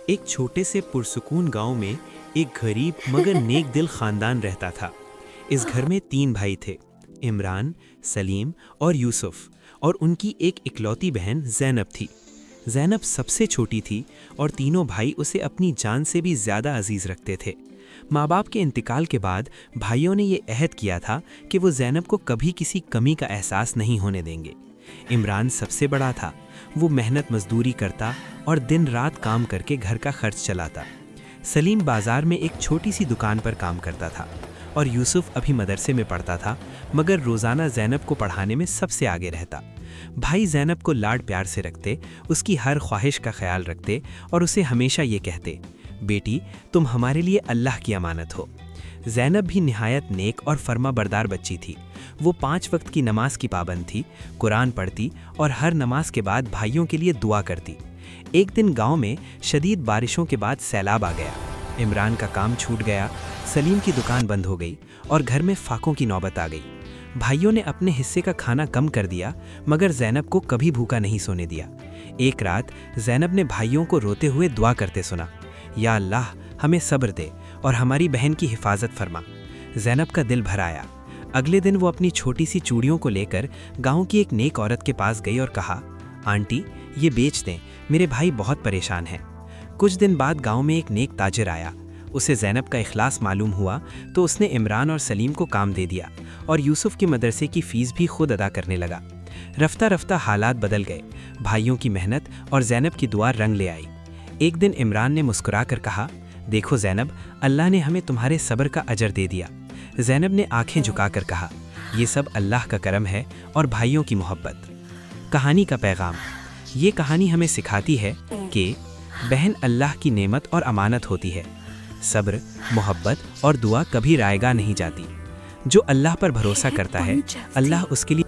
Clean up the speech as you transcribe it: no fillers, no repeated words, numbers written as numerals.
ایک چھوٹے سے پرسکون گاؤں میں ایک غریب مگر نیک دل خاندان رہتا تھا۔ اس گھر میں 3 بھائی تھے، عمران، سلیم اور یوسف، اور ان کی ایک اکلوتی بہن زینب تھی۔ زینب سب سے چھوٹی تھی اور تینوں بھائی اسے اپنی جان سے بھی زیادہ عزیز رکھتے تھے۔ ماں باپ کے انتقال کے بعد بھائیوں نے یہ عہد کیا تھا کہ وہ زینب کو کبھی کسی کمی کا احساس نہیں ہونے دیں گے۔ عمران سب سے بڑا تھا، وہ محنت مزدوری کرتا اور دن رات کام کر کے گھر کا خرچ چلاتا۔ سلیم بازار میں ایک چھوٹی سی دکان پر کام کرتا تھا، اور یوسف ابھی مدرسے میں پڑھتا تھا مگر روزانہ زینب کو پڑھانے میں سب سے آگے رہتا۔ بھائی زینب کو لاڈ پیار سے رکھتے، اس کی ہر خواہش کا خیال رکھتے اور اسے ہمیشہ یہ کہتے، بیٹی تم ہمارے لیے اللہ کی امانت ہو۔ زینب بھی نہایت نیک اور فرما بردار بچی تھی۔ وہ 5 وقت کی نماز کی پابند تھی، قرآن پڑھتی اور ہر نماز کے بعد بھائیوں کے لیے دعا کرتی۔ ایک دن گاؤں میں شدید بارشوں کے بعد سیلاب آ گیا۔ عمران کا کام چھوٹ گیا، سلیم کی دکان بند ہو گئی اور گھر میں فاقوں کی نوبت آ گئی۔ بھائیوں نے اپنے حصے کا کھانا کم کر دیا مگر زینب کو کبھی بھوکا نہیں سونے دیا۔ ایک رات زینب نے بھائیوں کو روتے ہوئے دعا کرتے سنا، یا اللہ ہمیں صبر دے اور ہماری بہن کی حفاظت فرما۔ زینب کا دل بھر آیا۔ اگلے دن وہ اپنی چھوٹی سی چوڑیوں کو لے کر گاؤں کی ایک نیک عورت کے پاس گئی اور کہا، آنٹی یہ بیچ دیں، میرے بھائی بہت پریشان ہیں۔ کچھ دن بعد گاؤں میں ایک نیک تاجر آیا۔ اسے زینب کا اخلاص معلوم ہوا تو اس نے عمران اور سلیم کو کام دے دیا اور یوسف کی مدرسے کی فیس بھی خود ادا کرنے لگا۔ رفتہ رفتہ حالات بدل گئے، بھائیوں کی محنت اور زینب کی دعا رنگ لے آئی۔ ایک دن عمران نے مسکرا کر کہا، دیکھو زینب، اللہ نے ہمیں تمہارے صبر کا اجر دے دیا۔ زینب نے آنکھیں جھکا کر کہا، یہ سب اللہ کا کرم ہے اور بھائیوں کی محبت۔ کہانی کا پیغام، یہ کہانی ہمیں سکھاتی ہے کہ بہن اللہ کی نعمت اور امانت ہوتی ہے۔ صبر، محبت اور دعا کبھی رائیگاں نہیں جاتی۔ جو اللہ پر بھروسہ کرتا ہے، اللہ اس کے لیے